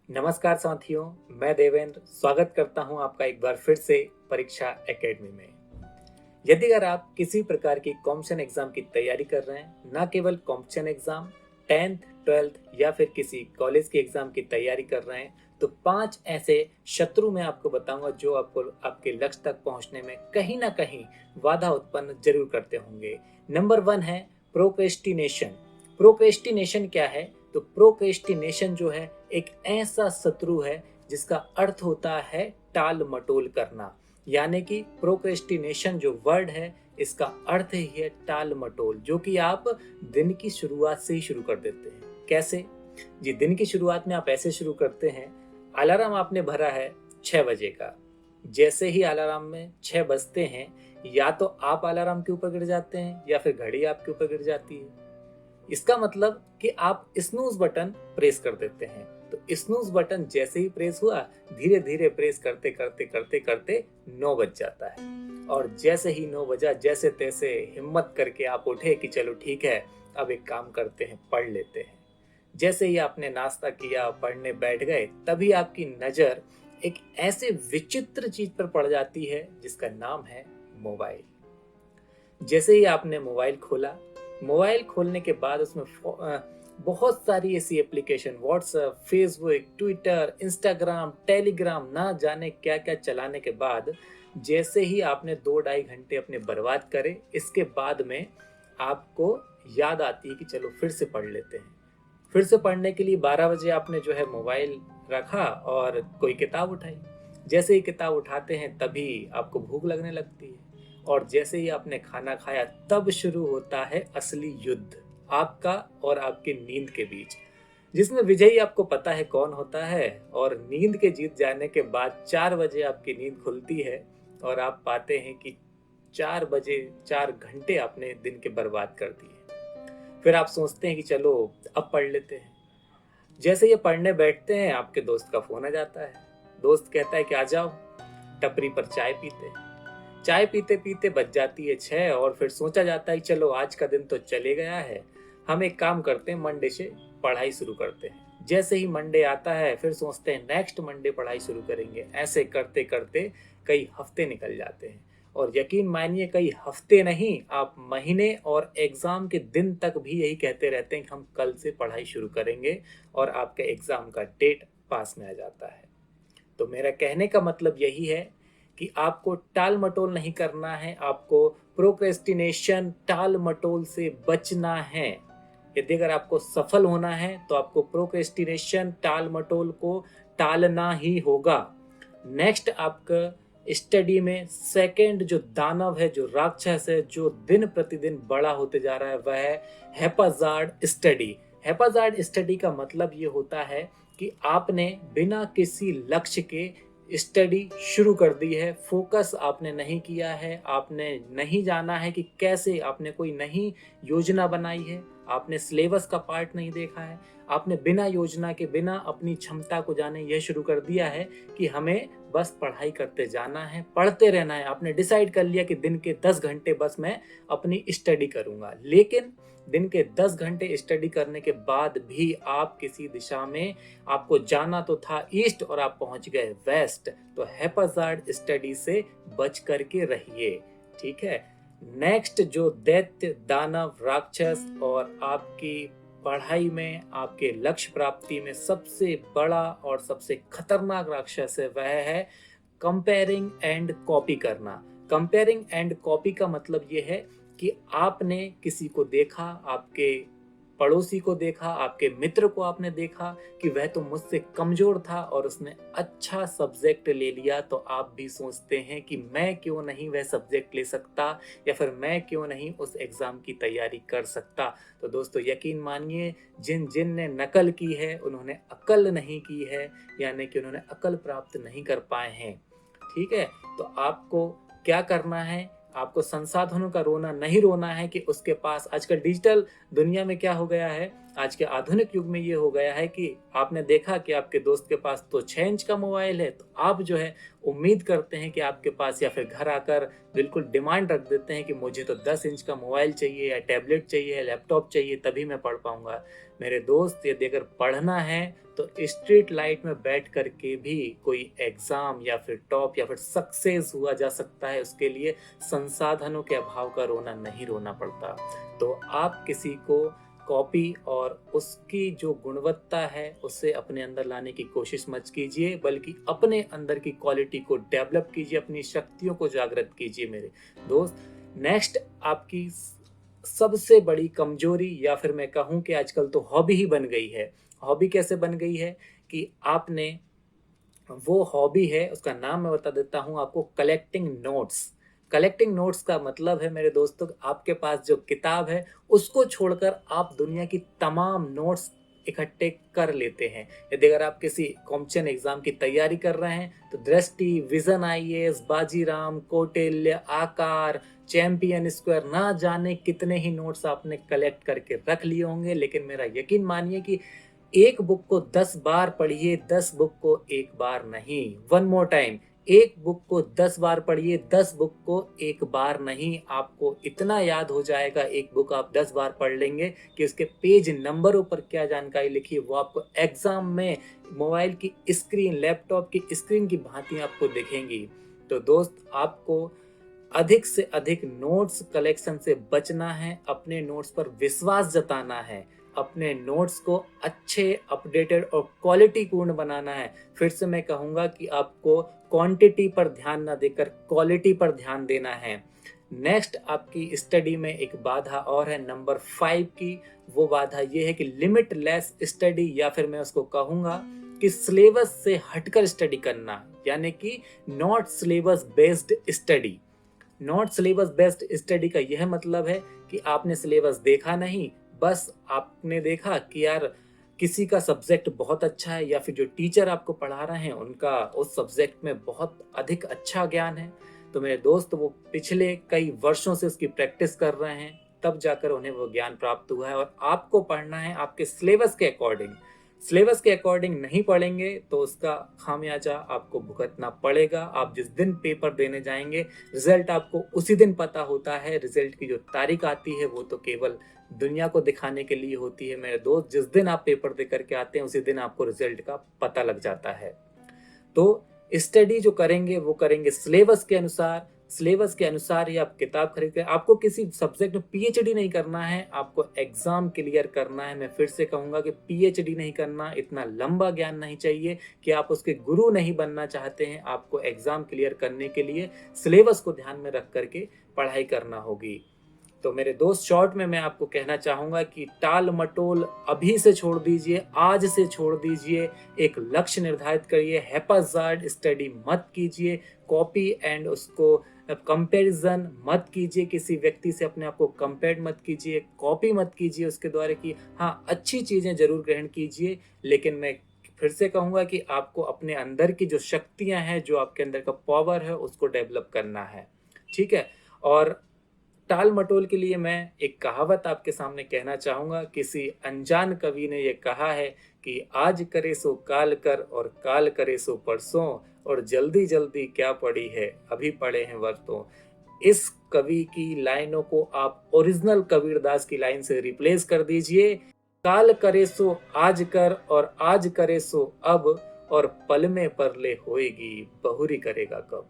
नमस्कार साथियों, मैं देवेंद्र स्वागत करता हूं आपका एक बार फिर से परीक्षा एकेडमी में। यदि अगर आप किसी प्रकार की कॉम्पिटिशन एग्जाम की तैयारी कर रहे हैं, ना केवल कॉम्पिटिशन एग्जाम, 10th, 12th या फिर किसी कॉलेज की एग्जाम की तैयारी कर रहे हैं, तो 5 ऐसे शत्रु मैं आपको बताऊंगा जो आपको आपके लक्ष्य तक पहुंचने में कहीं ना कहीं बाधा उत्पन्न जरूर करते होंगे। नंबर 1 है प्रोक्रेस्टिनेशन। प्रोक्रेस्टिनेशन क्या है? तो प्रोक्रेस्टिनेशन जो है एक ऐसा शत्रु है जिसका अर्थ होता है टाल मटोल करना। यानी कि प्रोक्रेस्टिनेशन जो वर्ड है, इसका अर्थ ही है टाल मटोल, जो कि आप दिन की शुरुआत से ही शुरू कर देते हैं। कैसे? जी, दिन की शुरुआत में आप ऐसे शुरू करते हैं, अलार्म आपने भरा है 6 बजे का। जैसे ही अलार्म में 6 बजते हैं, या तो आप अलार्म के ऊपर गिर जाते हैं या फिर घड़ी आपके ऊपर गिर जाती है। इसका मतलब कि आप स्नूज बटन प्रेस कर देते हैं। तो स्नूज बटन जैसे ही प्रेस हुआ, धीरे धीरे प्रेस करते करते करते करते 9 बज जाता है। और जैसे ही 9 बजा, जैसे तैसे हिम्मत करके आप उठे कि चलो ठीक है, अब एक काम करते हैं, पढ़ लेते हैं। जैसे ही आपने नाश्ता किया, पढ़ने बैठ गए, तभी आपकी नजर एक ऐसे विचित्र चीज पर पड़ जाती है जिसका नाम है मोबाइल। जैसे ही आपने मोबाइल खोला, मोबाइल खोलने के बाद उसमें बहुत सारी ऐसी application, WhatsApp, Facebook, Twitter, Instagram, Telegram, ना जाने क्या क्या चलाने के बाद जैसे ही आपने 2 ढाई घंटे अपने बर्बाद करे, इसके बाद में आपको याद आती है कि चलो फिर से पढ़ लेते हैं। फिर से पढ़ने के लिए 12 बजे आपने जो है मोबाइल रखा और कोई किताब उठाई। जैसे ही किताब उठाते हैं तभी आपको भूख लगने लगती है, और जैसे ही आपने खाना खाया तब शुरू होता है असली युद्ध आपका और आपकी नींद के बीच, जिसमें विजयी आपको पता है कौन होता है। और नींद के जीत जाने के बाद 4 बजे आपकी नींद खुलती है और आप पाते हैं कि 4 बजे 4 घंटे आपने दिन के बर्बाद कर दिए। फिर आप सोचते हैं कि चलो अब पढ़ लेते हैं। जैसे ये पढ़ने बैठते हैं, आपके दोस्त का फोन आ जाता है। दोस्त कहता है कि आ जाओ, टपरी पर चाय पीते हैं। चाय पीते पीते बज जाती है 6, और फिर सोचा जाता है चलो आज का दिन तो चले गया है, हम एक काम करते हैं, मंडे से पढ़ाई शुरू करते हैं। जैसे ही मंडे आता है, फिर सोचते हैं नेक्स्ट मंडे पढ़ाई शुरू करेंगे। ऐसे करते करते कई हफ्ते निकल जाते हैं, और यकीन मानिए कई हफ्ते नहीं, आप महीने और एग्जाम के दिन तक भी यही कहते रहते हैं कि हम कल से पढ़ाई शुरू करेंगे, और आपके एग्जाम का डेट पास में आ जाता है। तो मेरा कहने का मतलब यही है कि आपको टाल मटोल नहीं करना है, आपको प्रोक्रेस्टिनेशन, टाल मटोल से बचना है। यदि अगर आपको सफल होना है तो आपको प्रोक्रेस्टिनेशन, टाल मटोल को टालना ही होगा। नेक्स्ट आपका स्टडी में सेकंड जो दानव है, जो राक्षस है, जो दिन प्रतिदिन बड़ा होते जा रहा है, वह है हैपाजार्ड स्टडी। हैपाजार्ड स्टडी का मतलब ये होता है कि आपने बिना किसी लक्ष्य के स्टडी शुरू कर दी है, फोकस आपने नहीं किया है, आपने नहीं जाना है कि कैसे, आपने कोई नई योजना बनाई है, आपने सिलेबस का पार्ट नहीं देखा है, आपने बिना योजना के, बिना अपनी क्षमता को जाने यह शुरू कर दिया है कि हमें बस पढ़ाई करते जाना है, पढ़ते रहना है। आपने डिसाइड कर लिया कि दिन के 10 घंटे बस मैं अपनी स्टडी करूंगा, लेकिन दिन के 10 घंटे स्टडी करने के बाद भी आप किसी दिशा में, आपको जाना तो था ईस्ट और आप पहुंच गए वेस्ट। तो हैपाजार्ड स्टडी से बच करके रहिए, ठीक है। नेक्स्ट जो दैत्य, दानव, राक्षस और आपकी पढ़ाई में, आपके लक्ष्य प्राप्ति में सबसे बड़ा और सबसे खतरनाक राक्षस है, वह है कंपेयरिंग एंड कॉपी करना। कंपेयरिंग एंड कॉपी का मतलब यह है कि आपने किसी को देखा, आपके पड़ोसी को देखा, आपके मित्र को आपने देखा कि वह तो मुझसे कमजोर था और उसने अच्छा सब्जेक्ट ले लिया, तो आप भी सोचते हैं कि मैं क्यों नहीं वह सब्जेक्ट ले सकता, या फिर मैं क्यों नहीं उस एग्जाम की तैयारी कर सकता। तो दोस्तों यकीन मानिए, जिन जिन ने नकल की है उन्होंने अकल नहीं की है, यानी कि उन्होंने अकल प्राप्त नहीं कर पाए हैं, ठीक है। तो आपको क्या करना है? आपको संसाधनों का रोना नहीं रोना है कि उसके पास, आजकल डिजिटल दुनिया में क्या हो गया है, आज के आधुनिक युग में ये हो गया है कि आपने देखा कि आपके दोस्त के पास तो 6 इंच का मोबाइल है, तो आप जो है उम्मीद करते हैं कि आपके पास, या फिर घर आकर बिल्कुल डिमांड रख देते हैं कि मुझे तो 10 इंच का मोबाइल चाहिए या टैबलेट चाहिए या लैपटॉप चाहिए, तभी मैं पढ़ पाऊंगा। मेरे दोस्त, यदि अगर पढ़ना है तो स्ट्रीट लाइट में बैठ करके भी कोई एग्जाम या फिर टॉप या फिर सक्सेस हुआ जा सकता है। उसके लिए संसाधनों के अभाव का रोना नहीं रोना पड़ता। तो आप किसी को कॉपी और उसकी जो गुणवत्ता है उसे अपने अंदर लाने की कोशिश मत कीजिए, बल्कि अपने अंदर की क्वालिटी को डेवलप कीजिए, अपनी शक्तियों को जागृत कीजिए मेरे दोस्त। नेक्स्ट, आपकी सबसे बड़ी कमजोरी, या फिर मैं कहूं कि आजकल तो हॉबी ही बन गई है। हॉबी कैसे बन गई है कि आपने, वो हॉबी है, उसका नाम मैं बता देता हूं आपको, कलेक्टिंग नोट्स। कलेक्टिंग नोट्स का मतलब है मेरे दोस्तों, आपके पास जो किताब है उसको छोड़कर आप दुनिया की तमाम नोट्स इकट्ठे कर लेते हैं। यदि अगर आप किसी कॉम्पिटिशन एग्जाम की तैयारी कर रहे हैं तो दृष्टि, विजन आईएएस, बाजीराम, कौटिल्य, आकार, चैंपियन स्क्वायर, ना जाने कितने ही नोट्स आपने कलेक्ट करके रख लिए होंगे। लेकिन मेरा यकीन मानिए कि एक बुक को 10 बार पढ़िए, 10 बुक को एक बार नहीं। वन मोर टाइम, एक बुक को 10 बार पढ़िए, 10 बुक को एक बार नहीं। आपको इतना याद हो जाएगा, एक बुक आप 10 बार पढ़ लेंगे कि उसके पेज नंबरों पर क्या जानकारी लिखी है वो आपको एग्जाम में मोबाइल की स्क्रीन, लैपटॉप की स्क्रीन की भांति आपको दिखेंगी। तो दोस्त, आपको अधिक से अधिक नोट्स कलेक्शन से बचना है, अपने नोट्स पर विश्वास जताना है, अपने नोट्स को अच्छे, अपडेटेड और क्वालिटी पूर्ण बनाना है। फिर से मैं कहूंगा कि आपको क्वांटिटी पर ध्यान ना देकर क्वालिटी पर ध्यान देना है। नेक्स्ट, आपकी स्टडी में एक बाधा और है, नंबर 5 की। वो बाधा ये है कि लिमिटलेस स्टडी, या फिर मैं उसको कहूंगा कि सिलेबस से हटकर स्टडी करना, यानी कि not syllabus based study. Not syllabus based study का यह मतलब है कि आपने सिलेबस देखा नहीं, बस आपने देखा कि यार किसी का सब्जेक्ट बहुत अच्छा है, या फिर जो टीचर आपको पढ़ा रहे हैं उनका उस सब्जेक्ट में बहुत अधिक अच्छा ज्ञान है, तो मेरे दोस्त वो पिछले कई वर्षों से उसकी प्रैक्टिस कर रहे हैं, तब जाकर उन्हें वो ज्ञान प्राप्त हुआ है। और आपको पढ़ना है आपके सिलेबस के अकॉर्डिंग। सिलेबस के अकॉर्डिंग नहीं पढ़ेंगे तो उसका खामियाजा आपको भुगतना पड़ेगा। आप जिस दिन पेपर देने जाएंगे, रिजल्ट आपको उसी दिन पता होता है। रिजल्ट की जो तारीख आती है वो तो केवल दुनिया को दिखाने के लिए होती है मेरे दोस्त। जिस दिन आप पेपर दे करके आते हैं उसी दिन आपको रिजल्ट का पता लग जाता है। तो स्टडी जो करेंगे वो करेंगे सिलेबस के अनुसार। सिलेबस के अनुसार ही आप किताब खरीद कर, आपको किसी सब्जेक्ट में पीएचडी नहीं करना है, आपको एग्जाम क्लियर करना है। मैं फिर से कहूंगा कि पीएचडी नहीं करना, इतना लंबा ज्ञान नहीं चाहिए कि आप उसके गुरु नहीं बनना चाहते हैं। आपको एग्जाम क्लियर करने के लिए सिलेबस को ध्यान में रख करके पढ़ाई करना होगी। तो मेरे दोस्त, शॉर्ट में मैं आपको कहना चाहूंगा कि टाल मटोल अभी से छोड़ दीजिए, आज से छोड़ दीजिए। एक लक्ष्य निर्धारित करिए, हैप्पीजार्ड स्टडी मत कीजिए, कॉपी एंड उसको कंपैरिजन मत कीजिए, किसी व्यक्ति से अपने आप को कंपेयर मत कीजिए, कॉपी मत कीजिए उसके द्वारा। कि हाँ, अच्छी चीजें जरूर ग्रहण कीजिए, लेकिन मैं फिर से कहूंगा कि आपको अपने अंदर की जो शक्तियां हैं, जो आपके अंदर का पावर है, उसको डेवलप करना है। ठीक है। और टाल मटोल के लिए मैं एक कहावत आपके सामने कहना चाहूंगा। किसी अनजान कवि ने यह कहा है कि आज करे सो काल कर, और काल करे सो परसों, और जल्दी जल्दी क्या पड़ी है, अभी पड़े हैं वर्तों। इस कवि की लाइनों को आप ओरिजिनल कबीरदास की लाइन से रिप्लेस कर दीजिए। काल करे सो आज कर, और आज करे सो अब, और पल में परले होएगी, बहुरी करेगा कब।